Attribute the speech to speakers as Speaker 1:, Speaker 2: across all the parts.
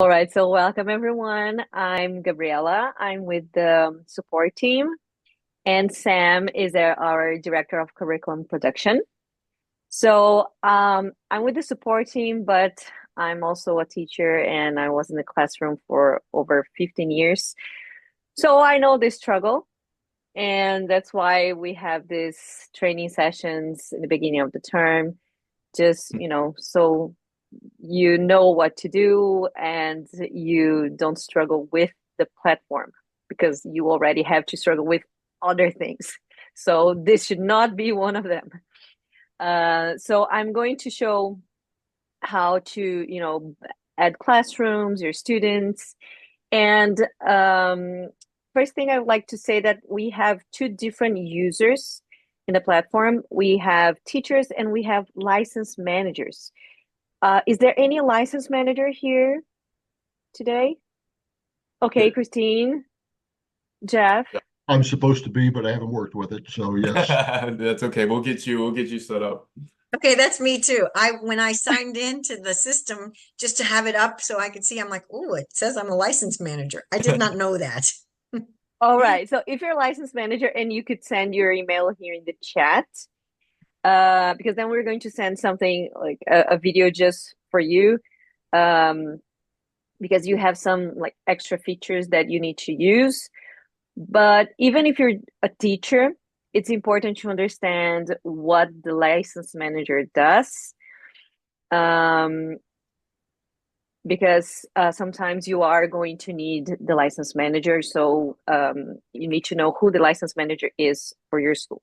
Speaker 1: All right, so welcome everyone. I'm Gabriela. I'm with the support team, and Sam is our director of curriculum production. I'm with the support team, but I'm also a teacher and I was in the classroom for over 15 years. So I know this struggle, and that's why we have these training sessions in the beginning of the term, just, so you know what to do and you don't struggle with the platform because you already have to struggle with other things. So this should not be one of them. So I'm going to show how to, add classrooms, your students. And first thing I would like to say that we have two different users in the platform. We have teachers and we have license managers. Is there any license manager here today? Okay,
Speaker 2: Yeah,
Speaker 1: Christine, Jeff.
Speaker 3: I'm supposed to be, but I haven't worked with it. So yes.
Speaker 2: that's okay. We'll get you set up.
Speaker 4: Okay, that's me too. When I signed into the system just to have it up so I could see, I'm like, oh, it says I'm a license manager. I did not know that.
Speaker 1: All right. So if you're a license manager and you could send your email here in the chat, because then we're going to send something like a video just for you, um, because you have some like extra features that you need to use. But even if you're a teacher, it's important to understand what the license manager does. Um, because sometimes you are going to need the license manager. So you need to know who the license manager is for your school.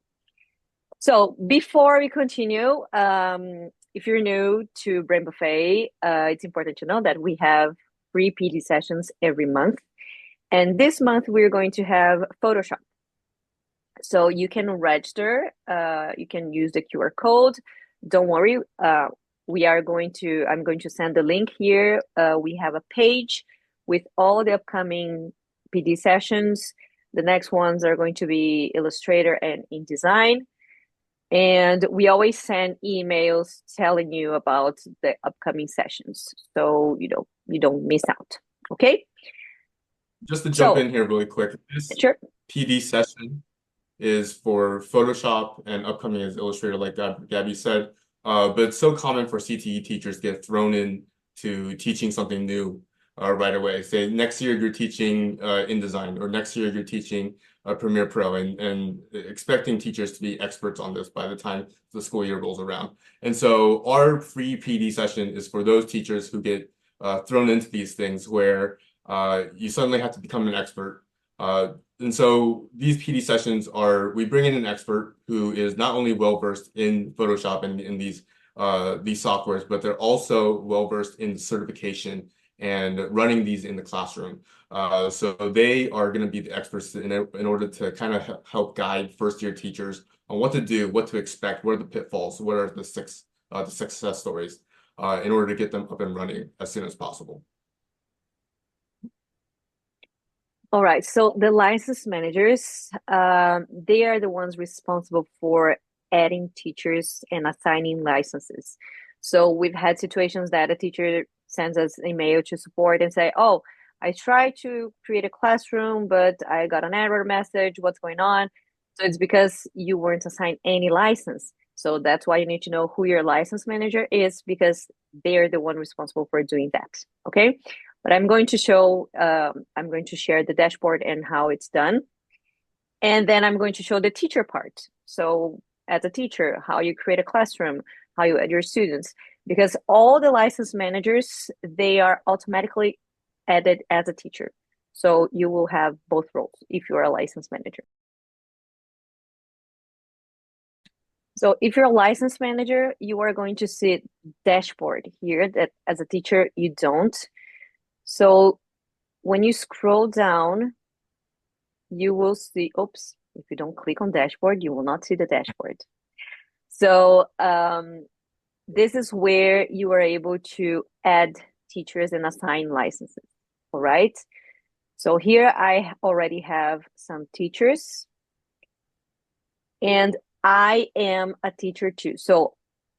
Speaker 1: So before we continue, if you're new to BrainBuffet, it's important to know that we have free PD sessions every month. And this month we're going to have Photoshop. So you can register, you can use the QR code. Don't worry, I'm going to send the link here. We have a page with all the upcoming PD sessions. The next ones are going to be Illustrator and InDesign. And we always send emails telling you about the upcoming sessions, so you don't miss out. Okay?
Speaker 2: Just to jump
Speaker 1: So,
Speaker 2: in here really quick, this
Speaker 1: sure.
Speaker 2: PD session is for Photoshop and upcoming is Illustrator, like Gabby said. But it's so common for CTE teachers to get thrown in to teaching something new right away. Say next year you're teaching InDesign, or next year you're teaching Premiere Pro, and expecting teachers to be experts on this by the time the school year rolls around. And so our free PD session is for those teachers who get thrown into these things where you suddenly have to become an expert. And so these PD sessions we bring in an expert who is not only well-versed in Photoshop and in these softwares, but they're also well-versed in certification and running these in the classroom. So they are going to be the experts in order to kind of help guide first-year teachers on what to do, what to expect, what are the pitfalls, what are the success stories, in order to get them up and running as soon as possible.
Speaker 1: All right. So the license managers, they are the ones responsible for adding teachers and assigning licenses. So we've had situations that a teacher sends us an email to support and say, "Oh, I tried to create a classroom, but I got an error message. What's going on?" So it's because you weren't assigned any license. So that's why you need to know who your license manager is, because they're the one responsible for doing that. Okay. But I'm going to share the dashboard and how it's done. And then I'm going to show the teacher part. So as a teacher, how you create a classroom, how you add your students, because all the license managers, they are automatically added as a teacher. So you will have both roles if you're a license manager. So if you're a license manager, you are going to see dashboard here that as a teacher, you don't. So when you scroll down, you will see, oops, if you don't click on dashboard, you will not see the dashboard. So this is where you are able to add teachers and assign licenses, all right? So here I already have some teachers, and I am a teacher too. So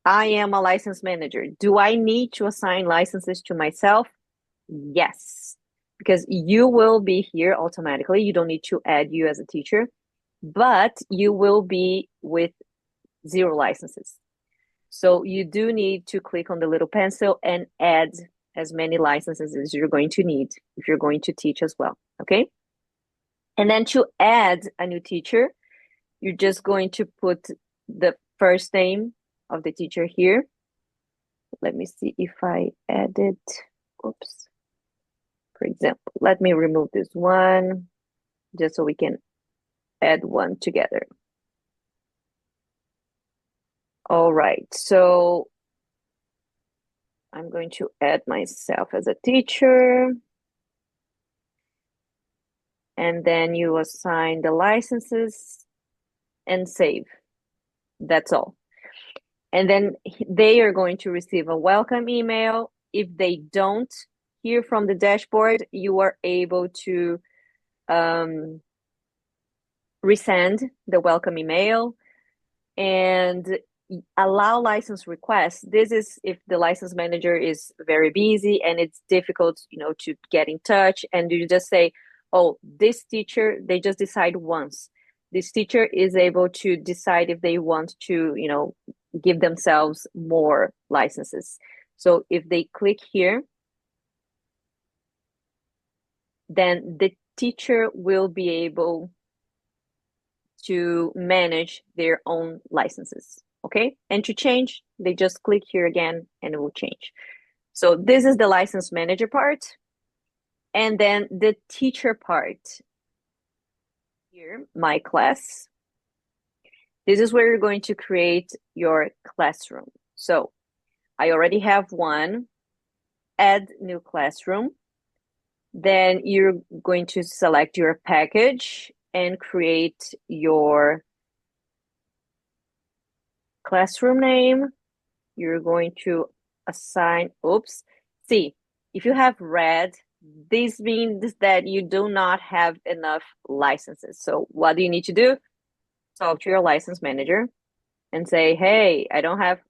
Speaker 1: I am a license manager. Do I need to assign licenses to myself? Yes, because you will be here automatically. You don't need to add you as a teacher, but you will be with 0 licenses. So you do need to click on the little pencil and add as many licenses as you're going to need if you're going to teach as well, okay? And then to add a new teacher, you're just going to put the first name of the teacher here. Let me see if I added, oops. For example, let me remove this one just so we can add one together. All right, so I'm going to add myself as a teacher. And then you assign the licenses and save. That's all. And then they are going to receive a welcome email. If they don't hear from the dashboard, you are able to resend the welcome email and allow license requests. This is if the license manager is very busy and it's difficult, to get in touch, and you just say, oh, this teacher, they just decide once. This teacher is able to decide if they want to, give themselves more licenses. So if they click here, then the teacher will be able to manage their own licenses, okay? And to change, they just click here again and it will change. So this is the license manager part. And then the teacher part. Here, my class. This is where you're going to create your classroom. So I already have one. Add new classroom. Then you're going to select your package and create your classroom name. You're going to assign, see, if you have red, this means that you do not have enough licenses. So what do you need to do? Talk to your license manager and say, hey, I don't have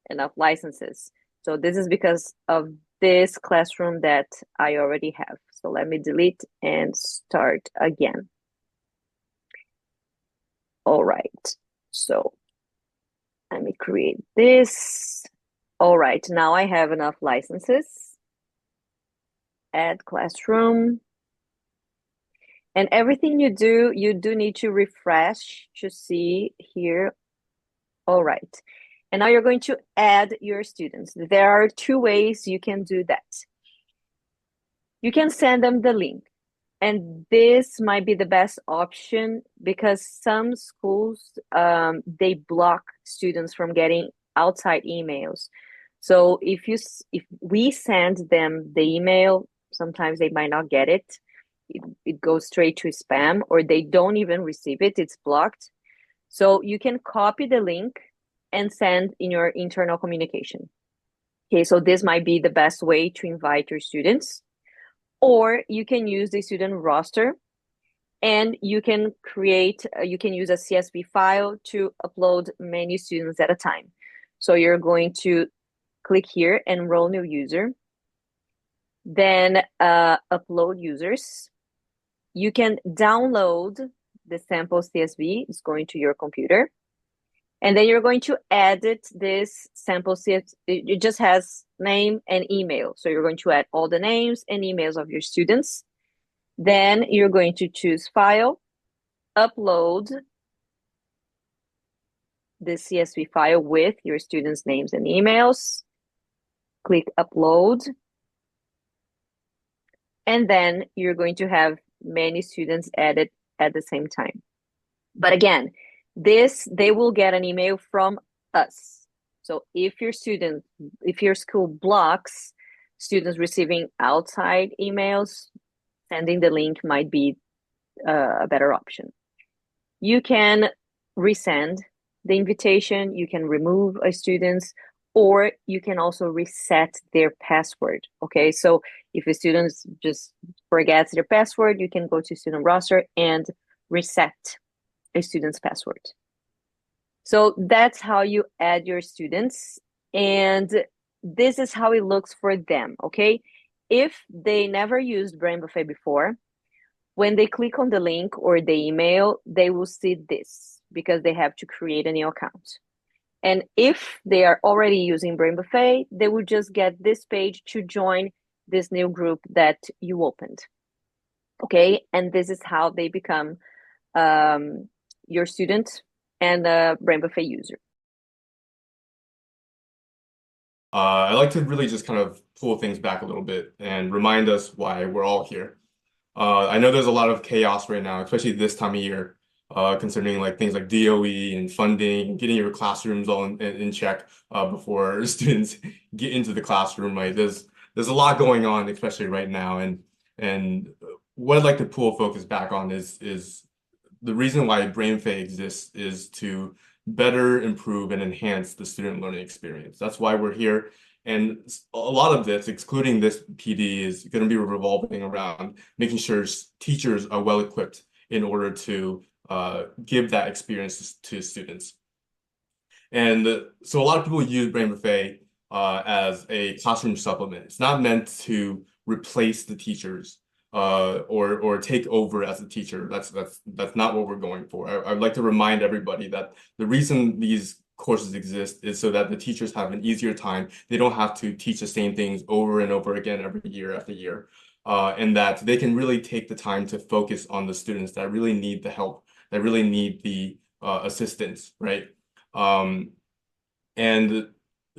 Speaker 1: enough licenses. So this is because of this classroom that I already have. So let me delete and start again. All right, so let me create this. All right, now I have enough licenses. Add classroom. And everything you do need to refresh to see here. All right. And now you're going to add your students. There are 2 ways you can do that. You can send them the link. And this might be the best option because some schools, they block students from getting outside emails. So if we send them the email, sometimes they might not get it. It goes straight to spam, or they don't even receive it. It's blocked. So you can copy the link and send in your internal communication. Okay, so this might be the best way to invite your students. Or you can use the student roster and you can use a CSV file to upload many students at a time. So you're going to click here, enroll new user, then upload users. You can download the sample CSV, it's going to your computer. And then you're going to edit this sample CSV. It just has name and email. So you're going to add all the names and emails of your students. Then you're going to choose File, upload the CSV file with your students' names and emails. Click Upload. And then you're going to have many students added at the same time. But again, they will get an email from us. So if your school blocks students receiving outside emails, sending the link might be a better option. You can resend the invitation, you can remove a student, or you can also reset their password. Okay, so if a student just forgets their password, you can go to student roster and reset a student's password. So that's how you add your students, and this is how it looks for them, okay? if they never used BrainBuffet before, when they click on the link or the email, they will see this because they have to create a new account. And if they are already using BrainBuffet, they will just get this page to join this new group that you opened. Okay, and this is how they become your student and a BrainBuffet user.
Speaker 2: I like to really just kind of pull things back a little bit and remind us why we're all here. I know there's a lot of chaos right now, especially this time of year, concerning like things like DOE and funding, getting your classrooms all in check before students get into the classroom, right? There's a lot going on, especially right now, and what I'd like to pull focus back on is the reason why BrainBuffet exists is to better improve and enhance the student learning experience. That's why we're here. And a lot of this, excluding this PD, is going to be revolving around making sure teachers are well equipped in order to give that experience to students. And so a lot of people use BrainBuffet as a classroom supplement. It's not meant to replace the teachers or take over as a teacher. That's not what we're going for. I'd like to remind everybody that the reason these courses exist is so that the teachers have an easier time. They don't have to teach the same things over and over again every year after year, and that they can really take the time to focus on the students that really need the help, that really need the assistance, right? And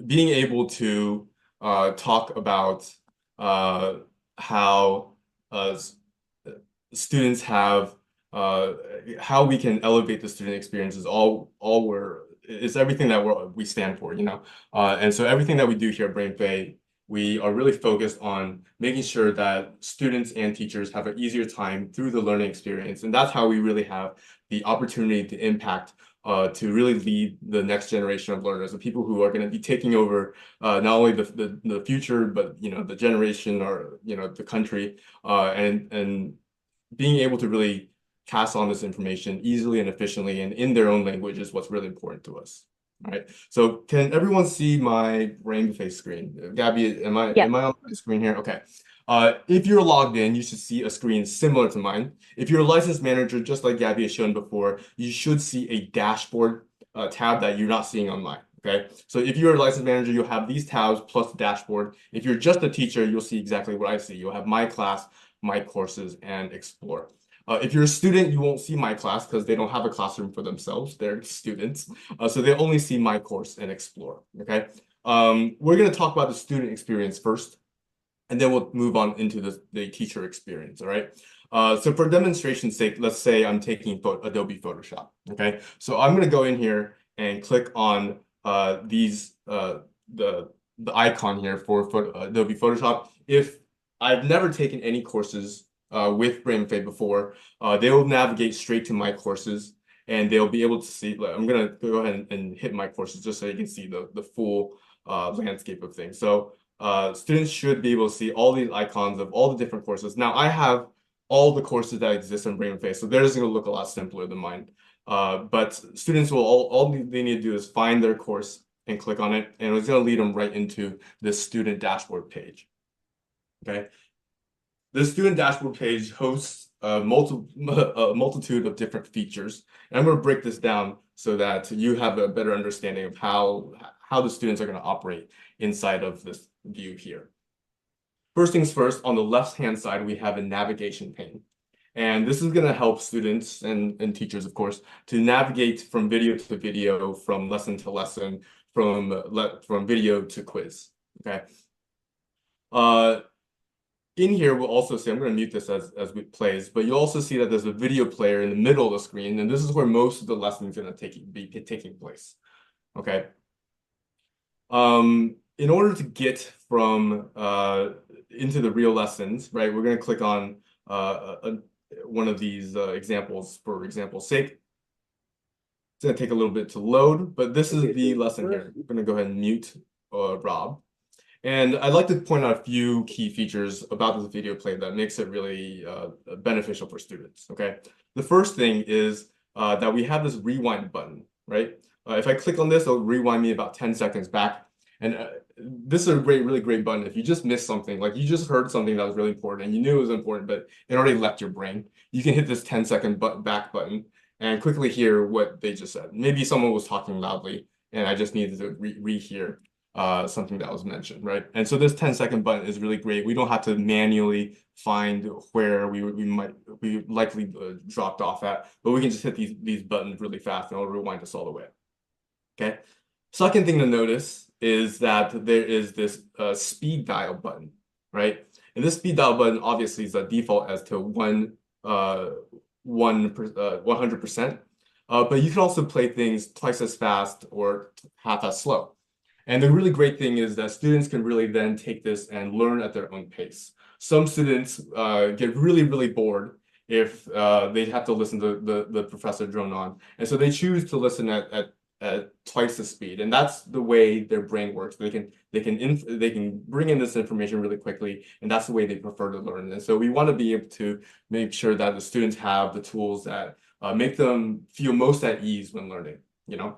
Speaker 2: being able to talk about how students have how we can elevate the student experience is it's everything that we stand for, you know. And so everything that we do here at BrainBuffet, we are really focused on making sure that students and teachers have an easier time through the learning experience. And that's how we really have the opportunity to impact to really lead the next generation of learners, the people who are going to be taking over not only the future, but you know, the generation or you know, the country, and being able to really pass on this information easily and efficiently and in their own language is what's really important to us. All right. So can everyone see my BrainBuffet screen? Gabby, am I on my screen here? Okay. If you're logged in, you should see a screen similar to mine. If you're a licensed manager, just like Gabby has shown before, you should see a dashboard tab that you're not seeing on mine. Okay. So if you're a licensed manager, you'll have these tabs plus the dashboard. If you're just a teacher, you'll see exactly what I see. You'll have my class, my courses, and explore. If you're a student, you won't see my class because they don't have a classroom for themselves. They're students. So they only see my course and explore. Okay. We're going to talk about the student experience first, and then we'll move on into the teacher experience. All right. So for demonstration's sake, let's say I'm taking Adobe Photoshop. Okay. So I'm going to go in here and click on the icon here for Adobe Photoshop. If I've never taken any courses with BrainBuffet before, they will navigate straight to my courses, and they'll be able to see. I'm gonna go ahead and hit my courses just so you can see the full landscape of things. So students should be able to see all these icons of all the different courses. Now I have all the courses that exist in BrainBuffet, so theirs is gonna look a lot simpler than mine. But students will all they need to do is find their course and click on it, and it's gonna lead them right into this student dashboard page. Okay. The student dashboard page hosts a multitude of different features. And I'm going to break this down so that you have a better understanding of how the students are going to operate inside of this view here. First things first, on the left-hand side, we have a navigation pane. And this is going to help students and teachers, of course, to navigate from video to video, from lesson to lesson, from video to quiz. Okay. In here, we'll also see, I'm going to mute this as it plays, but you'll also see that there's a video player in the middle of the screen, and this is where most of the lesson is going to be taking place. Okay. In order to get from into the real lessons, right, we're going to click on one of these examples for example's sake. It's going to take a little bit to load, but this is the lesson here. I'm going to go ahead and mute Rob. And I'd like to point out a few key features about this video play that makes it really beneficial for students, okay? The first thing is that we have this rewind button, right? If I click on this, it'll rewind me about 10 seconds back. And this is a really great button. If you just missed something, like you just heard something that was really important and you knew it was important, but it already left your brain, you can hit this 10-second back button and quickly hear what they just said. Maybe someone was talking loudly and I just needed to rehear something that was mentioned, right? And so this 10-second button is really great. We don't have to manually find where we likely dropped off at, but we can just hit these buttons really fast and it'll rewind us all the way. Okay. Second thing to notice is that there is this speed dial button, right? And this speed dial button obviously is a default as to 100%. But you can also play things twice as fast or half as slow. And the really great thing is that students can really then take this and learn at their own pace. Some students get really bored if they have to listen to the professor drone on. And so they choose to listen at twice the speed, and that's the way their brain works. They can bring in this information really quickly, and that's the way they prefer to learn. And so we want to be able to make sure that the students have the tools that make them feel most at ease when learning, you know?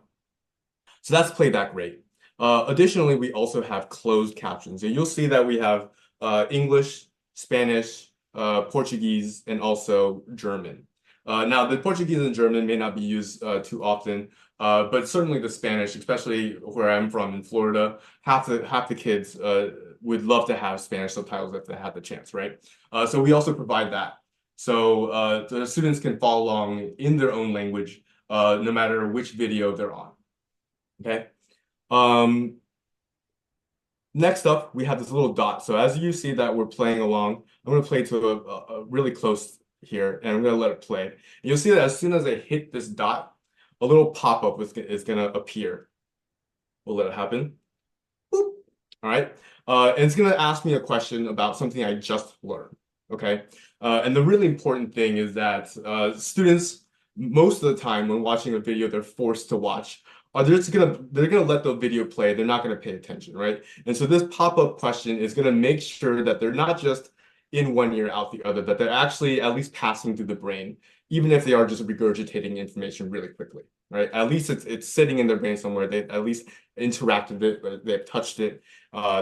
Speaker 2: So that's playback rate. Additionally, we also have closed captions. And you'll see that we have English, Spanish, Portuguese, and also German. Now, the Portuguese and German may not be used too often, but certainly the Spanish, especially where I'm from in Florida, half the kids would love to have Spanish subtitles if they had the chance, right? So we also provide that. So the students can follow along in their own language, no matter which video they're on. Okay. Next up, we have this little dot. So as you see that we're playing along, I'm going to play to a really close here, and I'm going to let it play. And you'll see that as soon as I hit this dot, a little pop-up is going to appear. We'll let it happen. Boop. All right. And it's going to ask me a question about something I just learned. Okay. And the really important thing is that students, most of the time when watching a video they're forced to watch, they're gonna let the video play. They're not gonna pay attention, right? And so this pop-up question is gonna make sure that they're not just in one ear out the other, that they're actually at least passing through the brain, even if they are just regurgitating information really quickly, right? At least it's sitting in their brain somewhere. They at least interacted with it, they've touched it,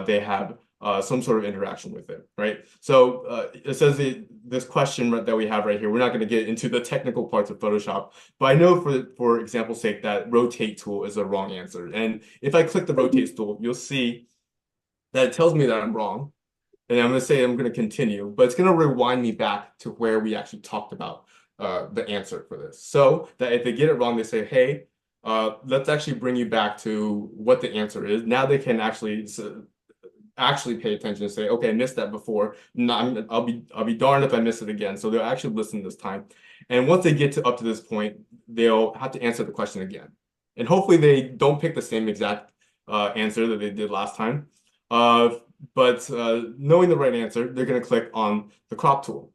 Speaker 2: they have some sort of interaction with it, right? So it says this question that we have right here, we're not going to get into the technical parts of Photoshop, but I know for example's sake that rotate tool is a wrong answer. And if I click the rotate tool, you'll see that it tells me that I'm wrong. And I'm going to say I'm going to continue, but it's going to rewind me back to where we actually talked about the answer for this. So that if they get it wrong, they say, hey, let's actually bring you back to what the answer is. Now they can actually pay attention and say, okay, I missed that before. No, I'll be darned if I miss it again. So they'll actually listen this time. And once they get up to this point, they'll have to answer the question again. And hopefully they don't pick the same exact answer that they did last time. But knowing the right answer, they're going to click on the crop tool.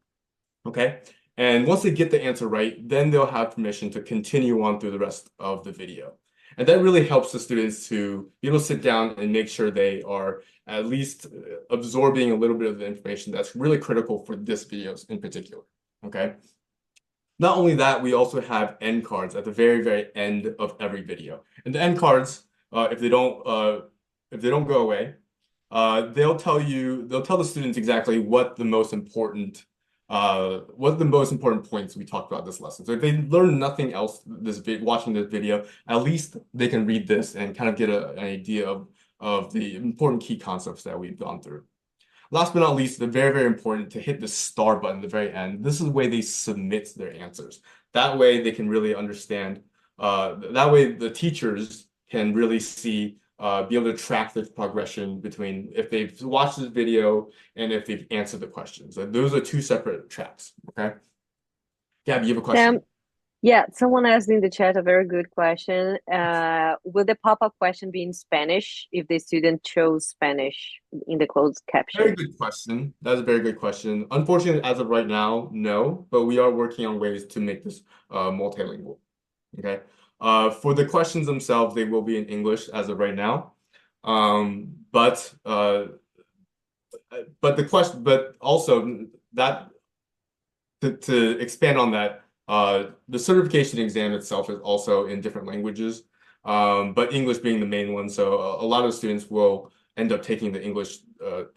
Speaker 2: Okay. And once they get the answer right, then they'll have permission to continue on through the rest of the video. And that really helps the students to be able to sit down and make sure they are at least absorbing a little bit of the information that's really critical for this video in particular, okay? Not only that, we also have end cards at the very end of every video. And the end cards, if they don't go away, they'll tell the students exactly what the most important points we talked about this lesson. So if they learn nothing else watching this video, at least they can read this and kind of get an idea of the important key concepts that we've gone through. Last but not least, very important to hit the star button at the very end. This is the way they submit their answers. That way they can really understand, that way the teachers can really see be able to track the progression between if they've watched this video and if they've answered the questions. So those are two separate tracks, okay? Gabby, you have a question?
Speaker 1: Yeah, someone asked in the chat a very good question. Will the pop-up question be in Spanish if the student chose Spanish in the closed caption?
Speaker 2: Very good question. That's a very good question. Unfortunately, as of right now, no, but we are working on ways to make this multilingual, okay? For the questions themselves, they will be in English as of right now. But also that to expand on that, the certification exam itself is also in different languages, but English being the main one. So a lot of students will end up taking the English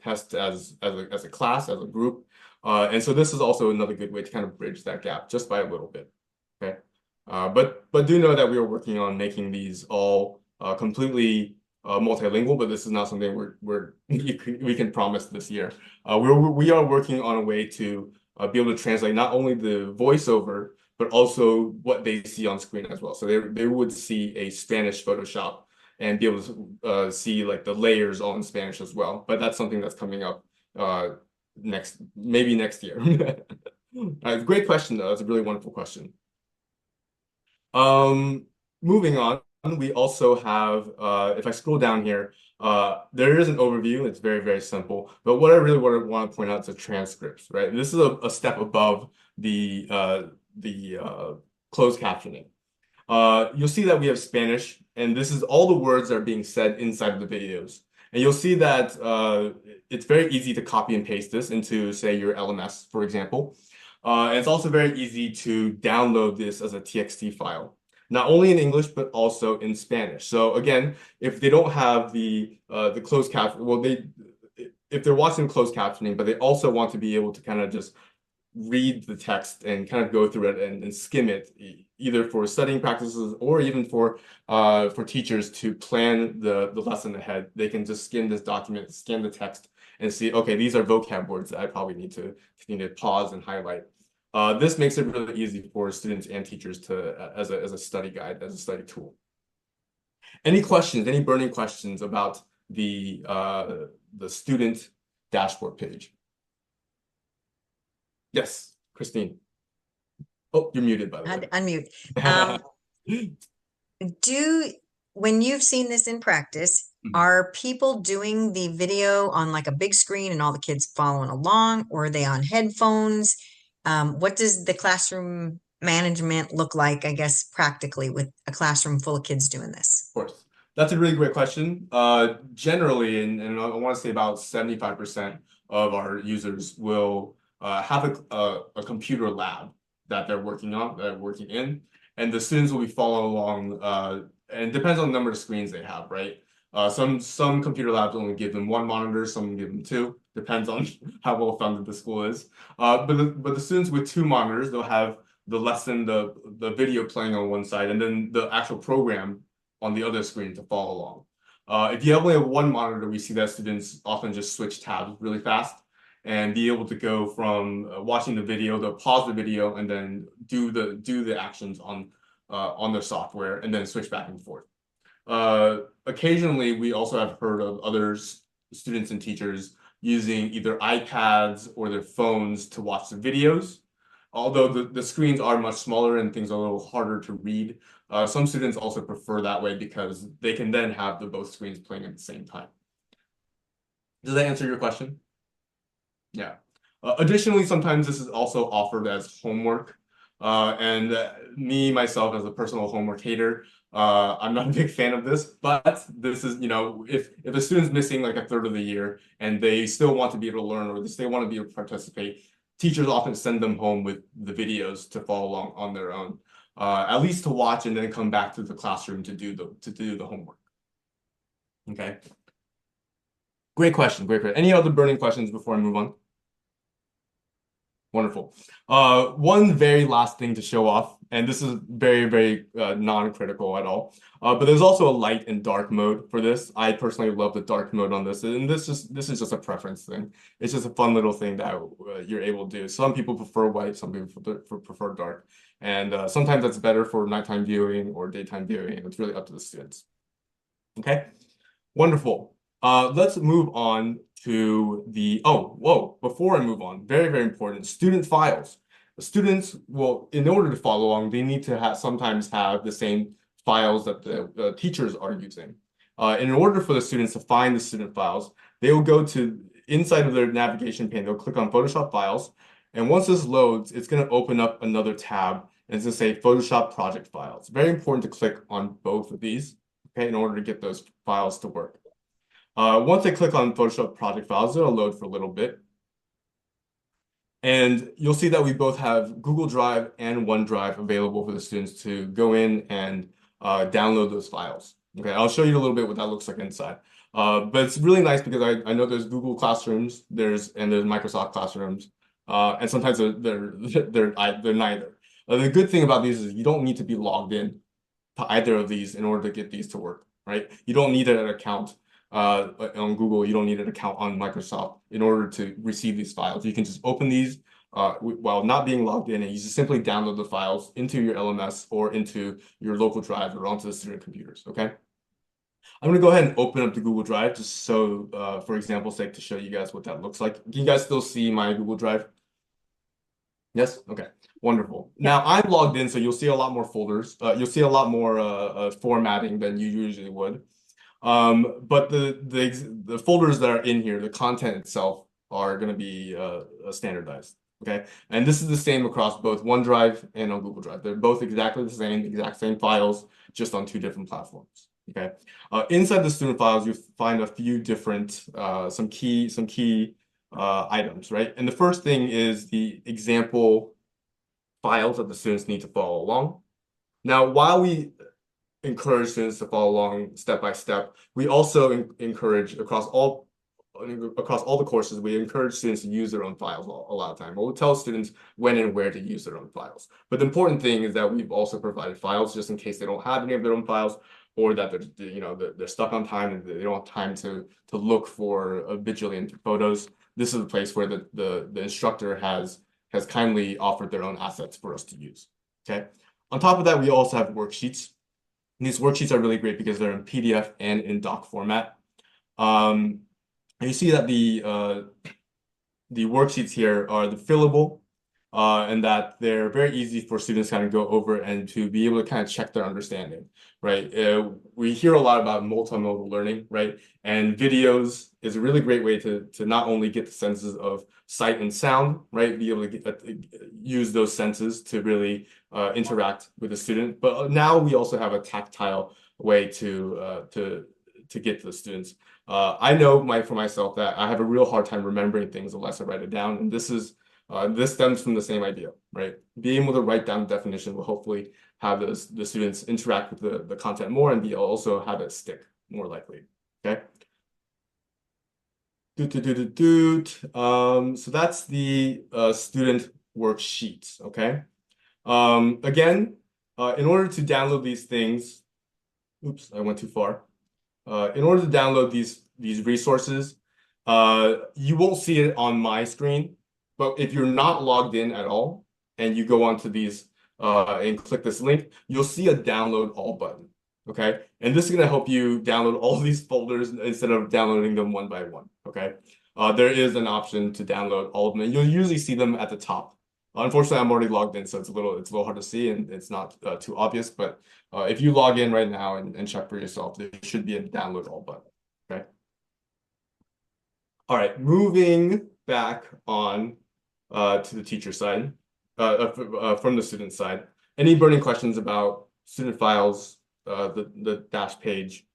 Speaker 2: test as a class, as a group. And so this is also another good way to kind of bridge that gap just by a little bit. Okay. But do know that we are working on making these all completely multilingual, but this is not something we can promise this year. We are working on a way to be able to translate not only the voiceover, but also what they see on screen as well. So they would see a Spanish Photoshop and be able to see like the layers all in Spanish as well. But that's something that's coming up maybe next year. Great question though. That's a really wonderful question. Moving on, we also have, if I scroll down here, there is an overview. It's very, very simple. But what I really want to point out is the transcripts, right? This is a step above the closed captioning. You'll see that we have Spanish, and this is all the words that are being said inside of the videos. And you'll see that it's very easy to copy and paste this into, say, your LMS, for example. And it's also very easy to download this as a TXT file, not only in English, but also in Spanish. So again, if they don't have the closed caption, well, if they're watching closed captioning, but they also want to be able to kind of just read the text and kind of go through it and skim it, either for studying practices or even for teachers to plan the lesson ahead. They can just skim this document, scan the text, and see, okay, these are vocab words that I probably need to continue to pause and highlight. This makes it really easy for students and teachers to as a study guide, as a study tool. Any questions? Any burning questions about the student dashboard page? Yes, Christine. Oh, you're muted, by the way.
Speaker 4: Unmute. When you've seen this in practice,
Speaker 2: Mhm.
Speaker 4: are people doing the video on like a big screen and all the kids following along, or are they on headphones? What does the classroom management look like, I guess, practically with a classroom full of kids doing this?
Speaker 2: Of course. That's a really great question. Generally, and I want to say about 75% of our users will have a computer lab that they're working in, and the students will be following along, and it depends on the number of screens they have, right? Some computer labs only give them one monitor, some give them two, depends on how well funded the school is. But the students with two monitors, they'll have the lesson, the video playing on one side, and then the actual program on the other screen to follow along. If you only have one monitor, we see that students often just switch tabs really fast and be able to go from watching the video, they'll pause the video and then do the actions on their software and then switch back and forth. Occasionally, we also have heard of other students and teachers using either iPads or their phones to watch the videos. Although the screens are much smaller and things are a little harder to read, some students also prefer that way because they can then have both screens playing at the same time. Does that answer your question? Yeah. Additionally, sometimes this is also offered as homework. And myself, as a personal homework hater, I'm not a big fan of this, but this is, if a student's missing like a third of the year and they still want to be able to learn or they still want to be able to participate, teachers often send them home with the videos to follow along on their own, at least to watch and then come back to the classroom to do the homework. Okay. Great question. Great question. Any other burning questions before I move on? Wonderful. One very last thing to show off, and this is very, very non-critical at all. But there's also a light and dark mode for this. I personally love the dark mode on this, and this is just a preference thing. It's just a fun little thing that you're able to do. Some people prefer white, some people prefer dark, and sometimes that's better for nighttime viewing or daytime viewing. It's really up to the students. Okay, wonderful. Let's move on to before I move on, very, very important, student files. The students will, in order to follow along, they need to sometimes have the same files that the teachers are using. In order for the students to find the student files, they will go to inside of their navigation pane, they'll click on Photoshop files. And once this loads, it's going to open up another tab and it's going to say Photoshop project files. Very important to click on both of these, okay, in order to get those files to work. Once they click on Photoshop project files, it'll load for a little bit. And you'll see that we both have Google Drive and OneDrive available for the students to go in and download those files. Okay, I'll show you a little bit what that looks like inside. But it's really nice because I know there's Google Classrooms, there's Microsoft Classrooms, and sometimes they're neither. The good thing about these is you don't need to be logged in to either of these in order to get these to work, right? You don't need an account on Google. You don't need an account on Microsoft in order to receive these files. You can just open these while not being logged in, and you just simply download the files into your LMS or into your local drive or onto the student computers, okay? I'm going to go ahead and open up the Google Drive just so, for example's sake, to show you guys what that looks like. Can you guys still see my Google Drive? Yes? Okay. Wonderful. Now I'm logged in, so you'll see a lot more folders. You'll see a lot more formatting than you usually would. But the folders that are in here, the content itself, are going to be standardized. Okay, and this is the same across both OneDrive and on Google Drive. They're both exactly the same, exact same files, just on two different platforms. Okay, inside the student files, you find a few different some key items, right? And the first thing is the example files that the students need to follow along. Now, while we encourage students to follow along step by step, we also encourage across all the courses, we encourage students to use their own files a lot of time. We'll tell students when and where to use their own files. But the important thing is that we've also provided files just in case they don't have any of their own files, or that they're stuck on time and they don't have time to look for a bajillion photos. This is a place where the instructor has kindly offered their own assets for us to use. Okay. On top of that, we also have worksheets. And these worksheets are really great because they're in PDF and in doc format. And you see that the worksheets here are the fillable, and that they're very easy for students to kind of go over and to be able to kind of check their understanding, right? We hear a lot about multimodal learning, right? And videos is a really great way to not only get the senses of sight and sound, right? Be able to use those senses to really interact with the student. But now we also have a tactile way to get to the students. I know for myself that I have a real hard time remembering things unless I write it down, and this stems from the same idea, right? Being able to write down the definition will hopefully have the students interact with the content more and also have it stick more likely. Okay. So that's the student worksheets. Okay. Again, in order to download these things, oops, I went too far. In order to download these resources, you won't see it on my screen, but if you're not logged in at all and you go onto these and click this link, you'll see a download all button. Okay, and this is going to help you download all these folders instead of downloading them one by one. Okay, there is an option to download all of them, and you'll usually see them at the top. Unfortunately, I'm already logged in, so it's a little hard to see and it's not too obvious. But if you log in right now and check for yourself, there should be a download all button. Okay. All right, moving back on to the teacher side, from the student side. Any burning questions about student files, the dash page,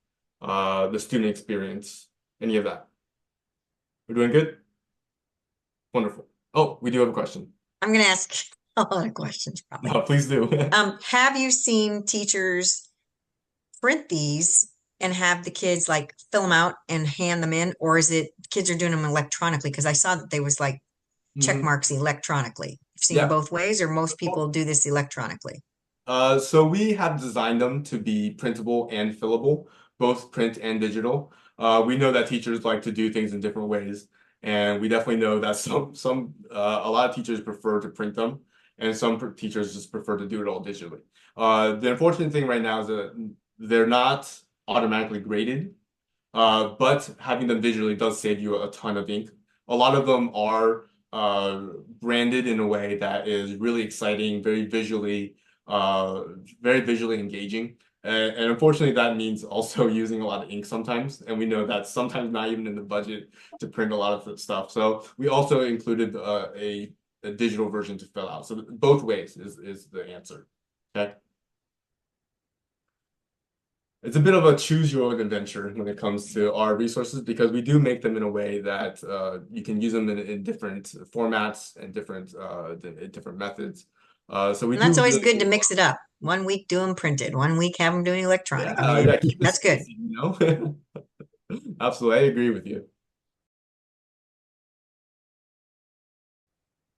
Speaker 2: the student experience, any of that? We're doing good? Wonderful. Oh, we do have a question.
Speaker 4: I'm going to ask a lot of questions probably.
Speaker 2: No, please do.
Speaker 4: Have you seen teachers print these and have the kids like fill them out and hand them in, or is it kids are doing them electronically? Because I saw that they was like check marks electronically. You've seen
Speaker 2: Yeah.
Speaker 4: both ways, or most people do this electronically?
Speaker 2: So we have designed them to be printable and fillable, both print and digital. We know that teachers like to do things in different ways, and we definitely know that a lot of teachers prefer to print them, and some teachers just prefer to do it all digitally. The unfortunate thing right now is that they're not automatically graded, but having them digitally does save you a ton of ink. A lot of them are branded in a way that is really exciting, very visually engaging. And unfortunately, that means also using a lot of ink sometimes. And we know that's sometimes not even in the budget to print a lot of the stuff. So we also included a digital version to fill out. So both ways is the answer. Okay. It's a bit of a choose your own adventure when it comes to our resources, because we do make them in a way that you can use them in different formats and different methods. So
Speaker 4: And that's always good to mix it up. one week do them printed, one week have them doing electronic. I
Speaker 2: Yeah,
Speaker 4: mean,
Speaker 2: yeah, keep it
Speaker 4: that's good.
Speaker 2: spicy, Absolutely, I agree with you.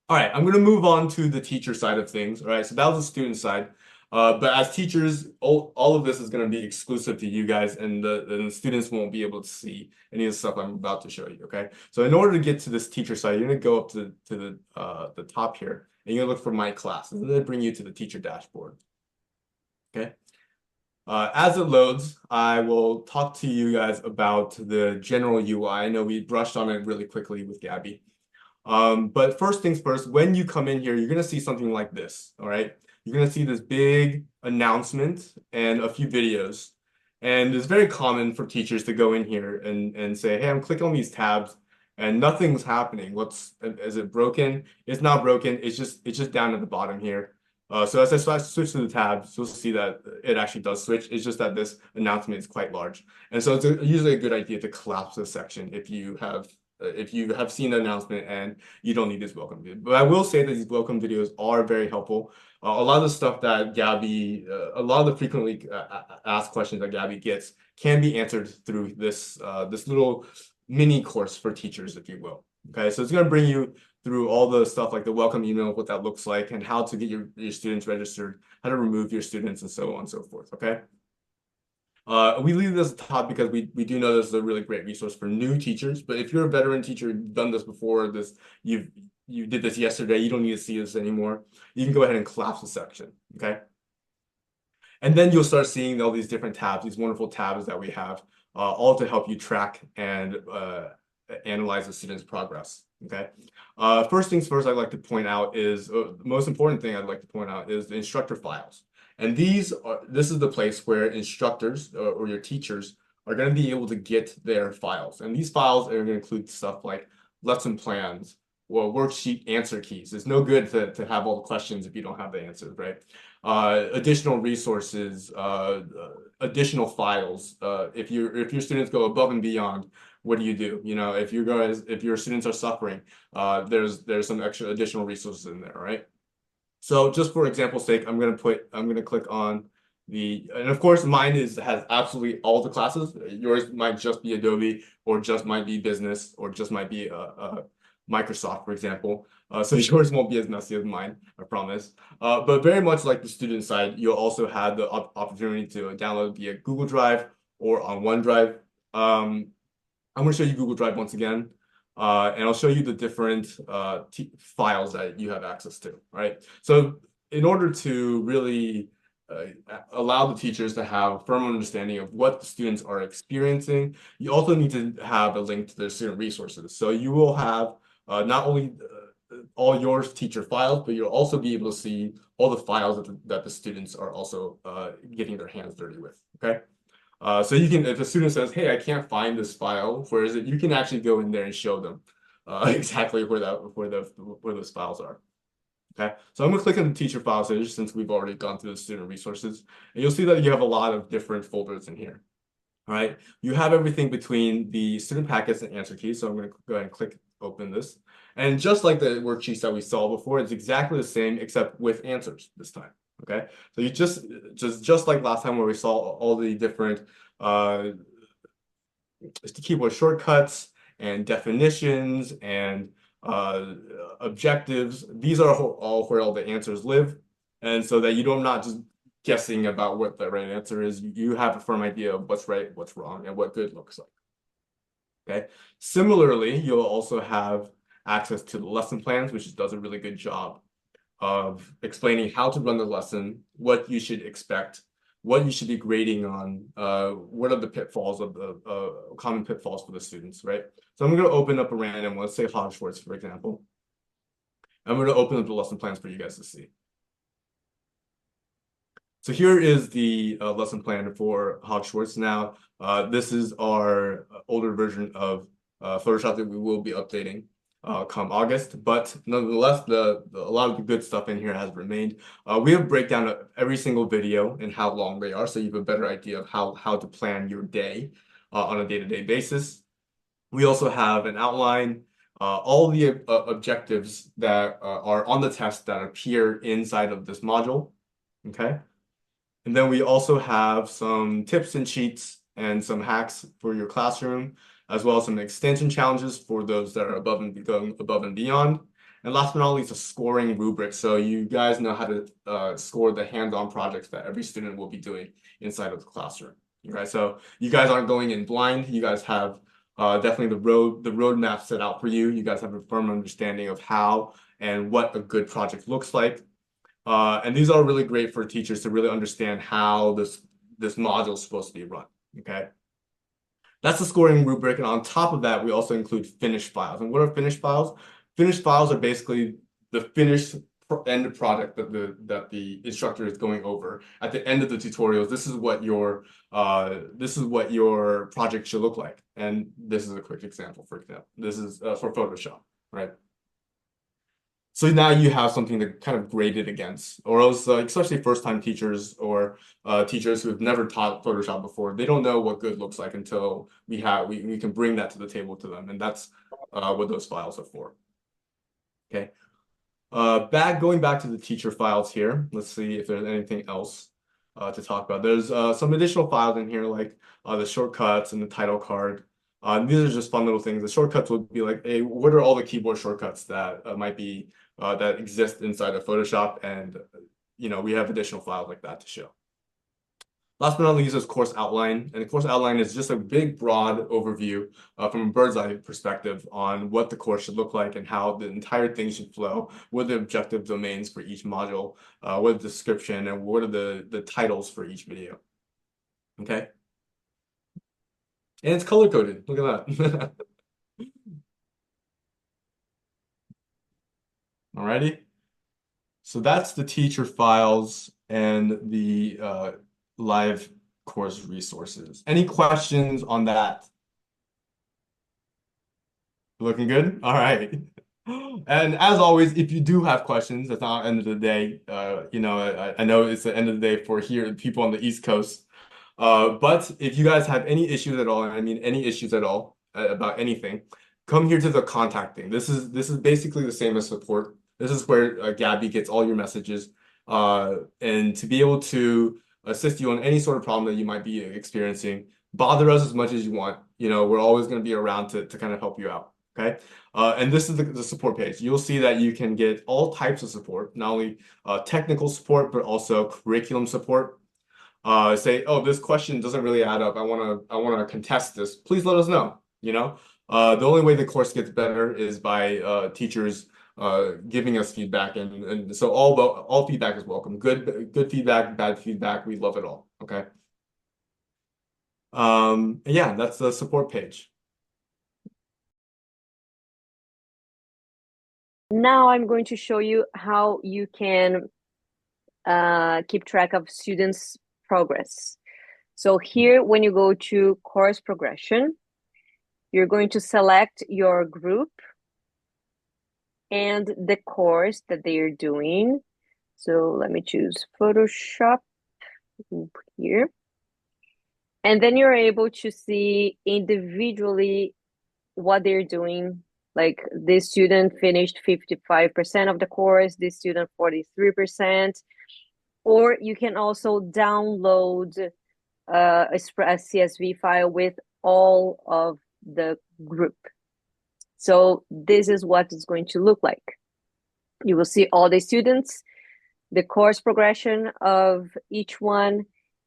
Speaker 2: All right, I'm going to move on to the teacher side of things. All right, so that was the student side. But as teachers, all of this is going to be exclusive to you guys, and the students won't be able to see any of the stuff I'm about to show you. Okay, so in order to get to this teacher side, you're going to go up to the top here, and you're going to look for My Class, and then they bring you to the teacher dashboard. Okay. As it loads, I will talk to you guys about the general UI. I know we brushed on it really quickly with Gabby. But first things first, when you come in here, you're going to see something like this, all right? You're going to see this big announcement and a few videos. And it's very common for teachers to go in here and say, hey, I'm clicking on these tabs and nothing's happening. Is it broken? It's not broken. It's just down at the bottom here. So as I switch to the tabs, you'll see that it actually does switch. It's just that this announcement is quite large. And so it's usually a good idea to collapse this section if you have seen the announcement and you don't need this welcome video. But I will say that these welcome videos are very helpful. A lot of the stuff that a lot of the frequently asked questions that Gabby gets can be answered through this little mini course for teachers, if you will. Okay, so it's going to bring you through all the stuff like the welcome email, what that looks like, and how to get your students registered, how to remove your students, and so on and so forth. Okay. We leave this at the top because we do know this is a really great resource for new teachers. But if you're a veteran teacher, you've done this before, you did this yesterday, you don't need to see this anymore. You can go ahead and collapse the section. Okay. And then you'll start seeing all these different tabs, these wonderful tabs that we have, all to help you track and analyze the student's progress. Okay. First things first, I'd like to point out is the most important thing I'd like to point out is the instructor files. And this is the place where instructors or your teachers are going to be able to get their files. And these files are going to include stuff like lesson plans or worksheet answer keys. It's no good to have all the questions if you don't have the answers, right? Additional resources, additional files. If your students go above and beyond, what do? You know, if your students are suffering, there's some extra additional resources in there, right? So just for example's sake, I'm gonna click on and of course mine has absolutely all the classes. Yours might just be Adobe, or just might be business, or just might be Microsoft, for example. So yours won't be as messy as mine, I promise. But very much like the student side, you'll also have the opportunity to download via Google Drive or on OneDrive. I'm going to show you Google Drive once again, and I'll show you the different files that you have access to, right? So in order to really allow the teachers to have a firm understanding of what the students are experiencing, you also need to have a link to their student resources. So you will have not only all your teacher files, but you'll also be able to see all the files that the students are also getting their hands dirty with, okay? So you can, if a student says, hey, I can't find this file, where is it? You can actually go in there and show them exactly where those files are. Okay, so I'm gonna click on the teacher files since we've already gone through the student resources, and you'll see that you have a lot of different folders in here. All right, you have everything between the student packets and answer keys. So I'm gonna go ahead and click open this. And just like the worksheets that we saw before, it's exactly the same except with answers this time. Okay, so you just like last time where we saw all the different keyboard shortcuts and definitions and objectives. These are all where all the answers live, and so that not just guessing about what the right answer is. You have a firm idea of what's right, what's wrong, and what good looks like. Okay. Similarly, you'll also have access to the lesson plans, which does a really good job of explaining how to run the lesson, what you should expect, what you should be grading on, what are the pitfalls of the common pitfalls for the students, right? So I'm going to open up a random, let's say Hogwarts, for example. I'm going to open up the lesson plans for you guys to see. So here is the lesson plan for Hogwarts. Now, this is our older version of Photoshop that we will be updating come August, but nonetheless, a lot of the good stuff in here has remained. We have breakdown of every single video and how long they are, so you have a better idea of how to plan your day on a day-to-day basis. We also have an outline, all the objectives that are on the test that appear inside of this module. Okay. And then we also have some tips and cheats and some hacks for your classroom, as well as some extension challenges for those that are going above and beyond. And last but not least, a scoring rubric. So you guys know how to score the hands-on projects that every student will be doing inside of the classroom. Okay, so you guys aren't going in blind. You guys have definitely the roadmap set out for you. You guys have a firm understanding of how and what a good project looks like. And these are really great for teachers to really understand how this module is supposed to be run. Okay. That's the scoring rubric. And on top of that, we also include finished files. And what are finished files? Finished files are basically the finished end product that the instructor is going over. At the end of the tutorials, this is what your project should look like. And this is a quick example, for example. This is for Photoshop, right? So now you have something to kind of grade it against, or else, especially first-time teachers or teachers who have never taught Photoshop before, they don't know what good looks like until we can bring that to the table to them, and that's what those files are for. Okay. Going back to the teacher files here. Let's see if there's anything else to talk about. There's some additional files in here, like the shortcuts and the title card. These are just fun little things. The shortcuts would be like, hey, what are all the keyboard shortcuts that might be that exist inside of Photoshop? And we have additional files like that to show. Last but not least is course outline. And the course outline is just a big, broad overview from a bird's eye perspective on what the course should look like and how the entire thing should flow, what are the objective domains for each module, what is the description, and what are the titles for each video. Okay? And it's color-coded. Look at that. Alrighty. So that's the teacher files and the live course resources. Any questions on that? Looking good? All right. And as always, if you do have questions, it's not the end of the day. I know it's the end of the day for here people on the East Coast. But if you guys have any issues at all, and I mean any issues at all about anything, come here to the contact thing. This is basically the same as support. This is where Gabby gets all your messages, and to be able to assist you on any sort of problem that you might be experiencing. Bother us as much as you want. We're always going to be around to kind of help you out. Okay. And this is the support page. You'll see that you can get all types of support, not only technical support, but also curriculum support. Say, oh, this question doesn't really add up. I wanna contest this. Please let us know. The only way the course gets better is by teachers giving us feedback, and so all feedback is welcome. Good feedback, bad feedback, we love it all. Okay. Yeah, that's the support page.
Speaker 1: Now I'm going to show you how you can keep track of students' progress. So here, when you go to course progression, you're going to select your group and the course that they are doing. So let me choose Photoshop here. And then you're able to see individually what they're doing. Like this student finished 55% of the course, this student 43%. Or you can also download a CSV file with all of the group. So this is what it's going to look like. You will see all the students, the course progression of each one,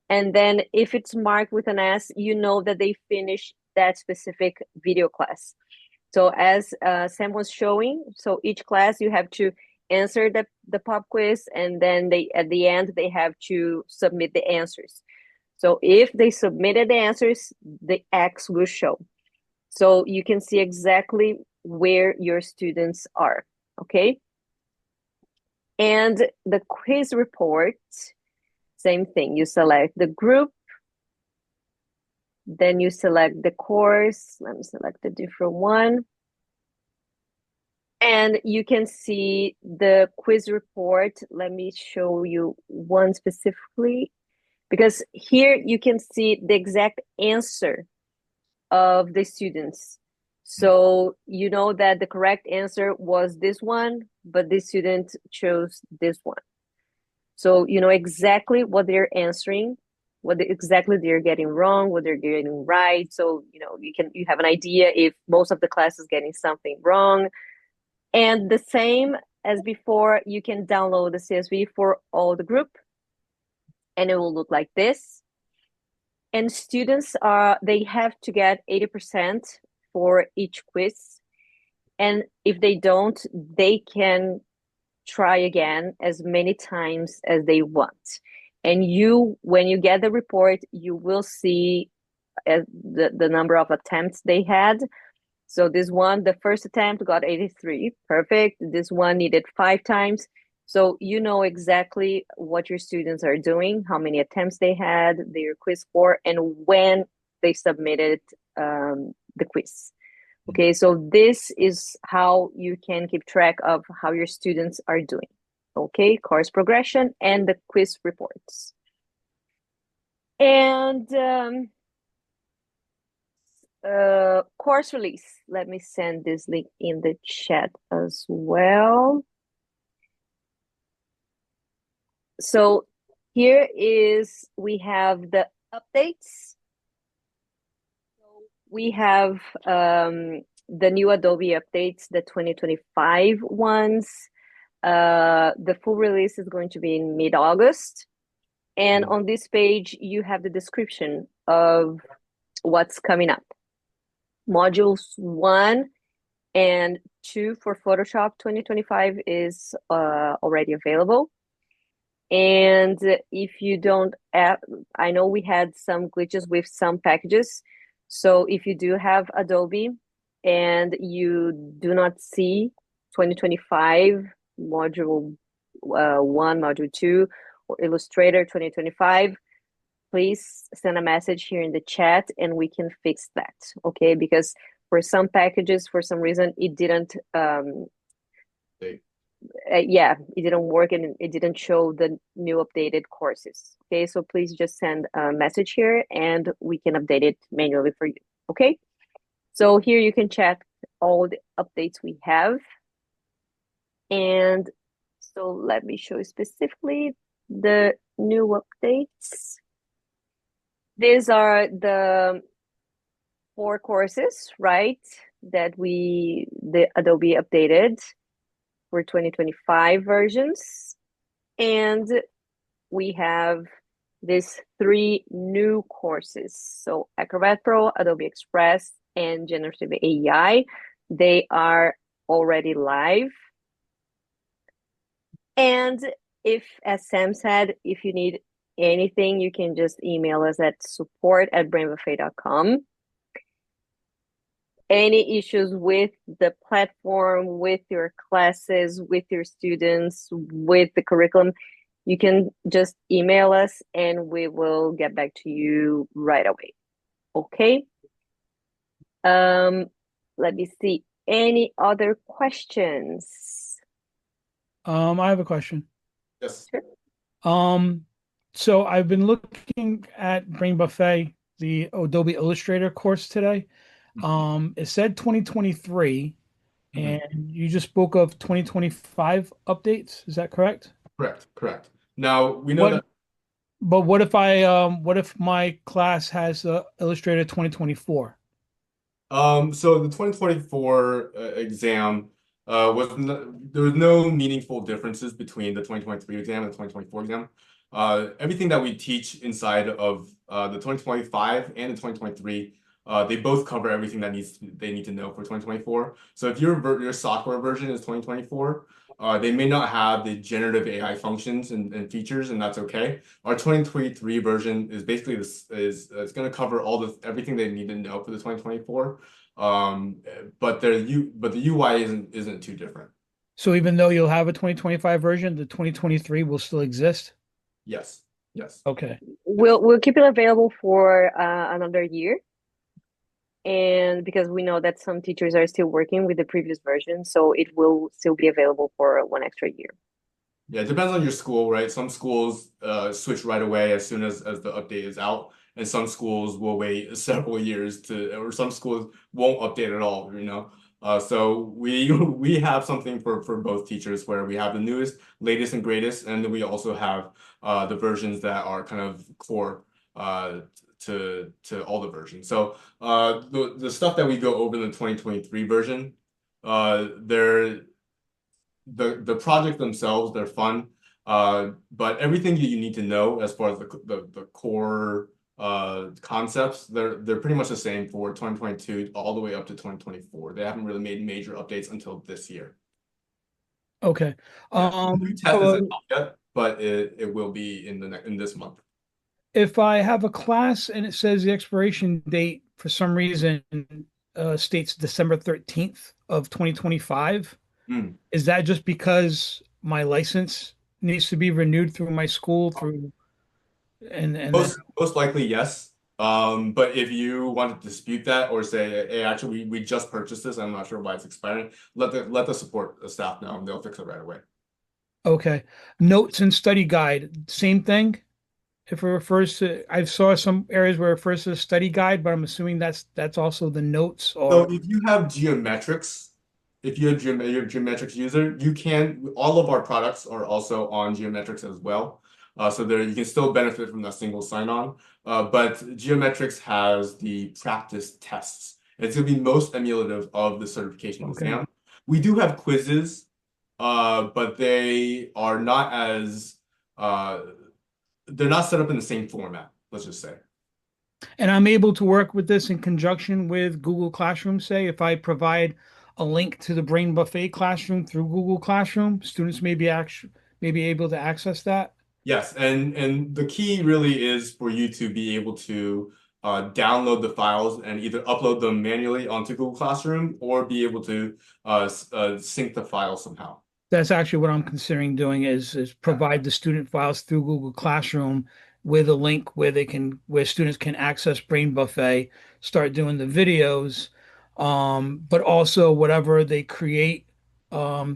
Speaker 1: and then if it's marked with an S, you know that they finished that specific video class. So as Sam was showing, so each class you have to answer the pop quiz, and then at the end they have to submit the answers. So if they submitted the answers, the X will show. So you can see exactly where your students are, okay? And the quiz report, same thing. You select the group, then you select the course. Let me select a different one. And you can see the quiz report. Let me show you one specifically, because here you can see the exact answer of the students. So you know that the correct answer was this one, but this student chose this one. So you know exactly what they're answering, exactly they're getting wrong, what they're getting right. So you know you have an idea if most of the class is getting something wrong. And the same as before, you can download the CSV for all the group, and it will look like this. And students they have to get 80% for each quiz. And if they don't, they can try again as many times as they want. And when you get the report, you will see the number of attempts they had. So this one, the first attempt got 83, perfect. This one needed 5 times. So you know exactly what your students are doing, how many attempts they had, their quiz score, and when they submitted the quiz. Okay, so this is how you can keep track of how your students are doing. Okay, course progression and the quiz reports. And course release. Let me send this link in the chat as well. So here we have the updates. So we have the new Adobe updates, the 2025 ones. The full release is going to be in mid-August. And on this page, you have the description of what's coming up. Modules 1 and 2 for Photoshop 2025 is already available. And if you don't have, I know we had some glitches with some packages. So if you do have Adobe and you do not see 2025 module 1, module 2, or Illustrator 2025, please send a message here in the chat and we can fix that, okay? Because for some packages, for some reason, it didn't, yeah, it didn't work and it didn't show the new updated courses, okay? So please just send a message here and we can update it manually for you, okay? So here you can check all the updates we have. And so let me show you specifically the new updates. These are the 4 courses, right? That the Adobe updated for 2025 versions. And we have these 3 new courses. So Acrobat Pro, Adobe Express, and Generative AI. They are already live. And if, as Sam said, if you need anything, you can just email us at support@brainbuffet.com. Any issues with the platform, with your classes, with your students, with the curriculum, you can just email us and we will get back to you right away. Okay? Let me see. Any other questions?
Speaker 5: I have a question.
Speaker 2: Yes.
Speaker 1: Sure.
Speaker 5: So I've been looking at BrainBuffet, the Adobe Illustrator course today. It said 2023,
Speaker 2: Mhm.
Speaker 5: and you just spoke of 2025 updates. Is that correct?
Speaker 2: Correct. Now we know that.
Speaker 5: But what if my class has Illustrator 2024?
Speaker 2: So the 2024 exam there was no meaningful differences between the 2023 exam and the 2024 exam. Everything that we teach inside of the 2025 and the 2023, they both cover everything that they need to know for 2024. So if your software version is 2024, they may not have the generative AI functions and features, and that's okay. Our 2023 version is basically is it's going to cover everything they need to know for the 2024. But the UI isn't too different.
Speaker 5: So even though you'll have a 2025 version, the 2023 will still exist?
Speaker 2: Yes. Yes.
Speaker 5: Okay.
Speaker 1: We'll keep it available for another year. And because we know that some teachers are still working with the previous version, so it will still be available for 1 extra year.
Speaker 2: Yeah, it depends on your school, right? Some schools switch right away as soon as the update is out, and some schools will wait several years or some schools won't update at all, you know. So we have something for both teachers where we have the newest, latest, and greatest, and then we also have the versions that are kind of core to all the versions. So the stuff that we go over in the 2023 version, they're the projects themselves, they're fun. But everything that you need to know as far as the core concepts, they're pretty much the same for 2022 all the way up to 2024. They haven't really made major updates until this year.
Speaker 5: Okay.
Speaker 2: Yeah. The new test
Speaker 5: So
Speaker 2: isn't out yet, but it will be in this month.
Speaker 5: if I have a class and it says the expiration date for some reason states December 13th of 2025,
Speaker 2: Mm.
Speaker 5: is that just because my license needs to be renewed through my school through and then
Speaker 2: Most likely, yes. But if you want to dispute that or say, hey, actually we just purchased this, I'm not sure why it's expiring, let the support staff know and they'll fix it right away.
Speaker 5: okay. Notes and study guide, same thing? If it refers to, I saw some areas where it refers to the study guide, but I'm assuming that's also the notes
Speaker 2: So
Speaker 5: or
Speaker 2: if you have geometrics, if you're you're a geometrics user, you can, all of our products are also on geometrics as well. So there you can still benefit from that single sign-on. But geometrics has the practice tests. It's going to be most emulative of the certification
Speaker 5: okay.
Speaker 2: exam. We do have quizzes, but they are not as they're not set up in the same format, let's just say.
Speaker 5: And I'm able to work with this in conjunction with Google Classroom, say, if I provide a link to the Brain Buffet classroom through Google Classroom, students may be able to access that.
Speaker 2: Yes, and the key really is for you to be able to download the files and either upload them manually onto Google Classroom or be able to sync the file somehow.
Speaker 5: That's actually what I'm considering doing is provide the student files through Google Classroom with a link where students can access Brain Buffet, start doing the videos, but also whatever they create,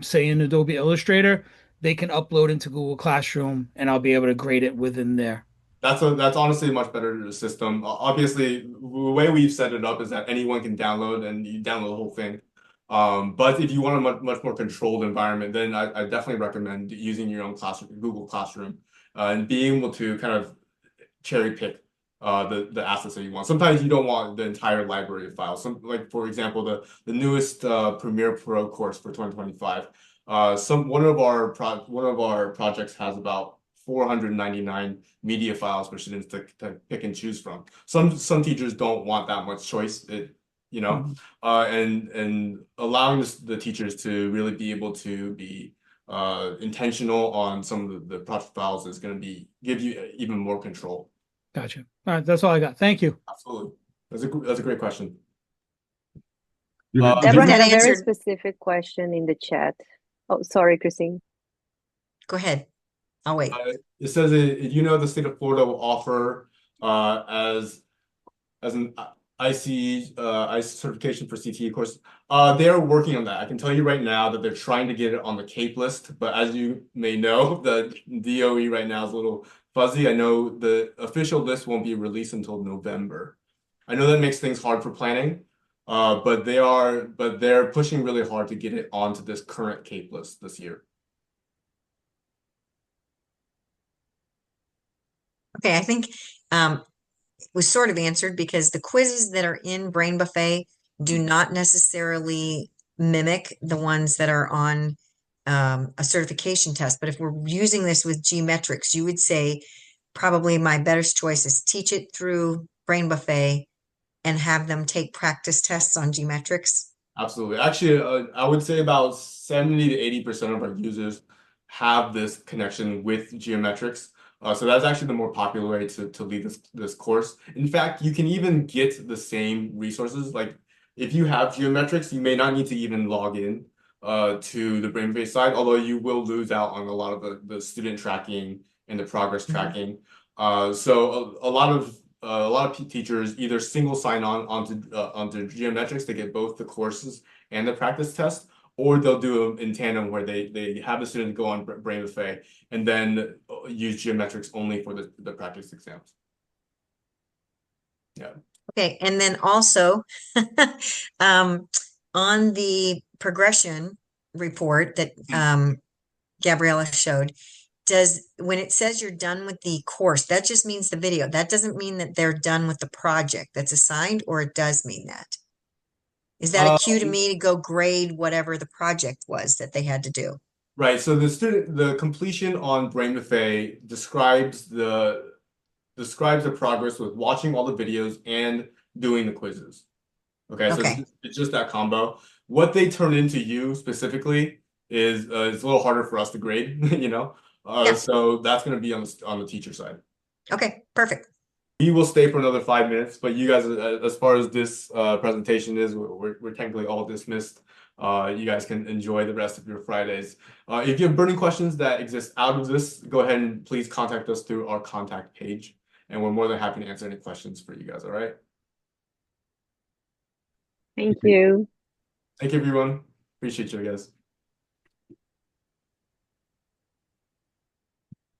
Speaker 5: say in Adobe Illustrator, they can upload into Google Classroom and I'll be able to grade it within there.
Speaker 2: That's honestly a much better system. Obviously, the way we've set it up is that anyone can download and you download the whole thing. But if you want a much more controlled environment, then I definitely recommend using your own classroom, Google Classroom, and being able to kind of cherry pick the assets that you want. Sometimes you don't want the entire library of files. Some like for example, the newest Premiere Pro course for 2025. One of our projects has about 499 media files for students to pick and choose from. Some teachers don't want that much choice.
Speaker 5: Mhm.
Speaker 2: And allowing the teachers to really be able to be intentional on some of the project files is going to give you even more control.
Speaker 5: Gotcha. All right, that's all I got. Thank you.
Speaker 2: Absolutely. That's a great question.
Speaker 3: Did
Speaker 2: Uh,
Speaker 3: it-
Speaker 4: I
Speaker 3: did
Speaker 1: Deborah
Speaker 4: think
Speaker 3: you-
Speaker 1: had
Speaker 4: that
Speaker 1: a very
Speaker 4: answered.
Speaker 1: specific question in the chat. Oh, sorry, Christine.
Speaker 4: Go ahead. I'll wait.
Speaker 2: it says the state of Florida will offer as an IC certification for CTE course. They're working on that. I can tell you right now that they're trying to get it on the CAPE list, but as you may know, the DOE right now is a little fuzzy. I know the official list won't be released until November. I know that makes things hard for planning, but they're pushing really hard to get it onto this current CAPE list this year.
Speaker 4: Okay, I think it was sort of answered because the quizzes that are in Brain Buffet do not necessarily mimic the ones that are on a certification test. But if we're using this with geometrics, you would say probably my better choice is teach it through Brain Buffet and have them take practice tests on geometrics.
Speaker 2: Absolutely. Actually, I would say about 70 to 80% of our users have this connection with geometrics. So that's actually the more popular way to lead this course. In fact, you can even get the same resources. Like if you have geometrics, you may not need to even log in to the brain-based side, although you will lose out on a lot of the student tracking and the progress tracking. So a lot of teachers either single sign on onto geometrics to get both the courses and the practice test, or they'll do them in tandem where they have the student go on BrainBuffet and then use geometrics only for the practice exams. Yeah.
Speaker 4: Okay, and then also on on the progression report that Gabriella showed, when it says you're done with the course, that just means the video. That doesn't mean that they're done with the project that's assigned, or it does mean that? Is that a cue to me to go grade whatever the project was that they had to do?
Speaker 2: Right. So the completion on BrainBuffet describes the progress with watching all the videos and doing the quizzes. Okay, so
Speaker 4: Okay.
Speaker 2: it's just that combo. What they turn into you specifically is it's a little harder for us to grade, you know.
Speaker 4: Yeah.
Speaker 2: So that's going to be on the teacher side.
Speaker 4: Okay, perfect.
Speaker 2: We will stay for another 5 minutes, but you guys, as far as this presentation is, we're technically all dismissed. You guys can enjoy the rest of your Fridays. If you have burning questions that exist out of this, go ahead and please contact us through our contact page, and we're more than happy to answer any questions for you guys. All right.
Speaker 1: Thank you.
Speaker 2: Thank you, everyone. Appreciate you guys.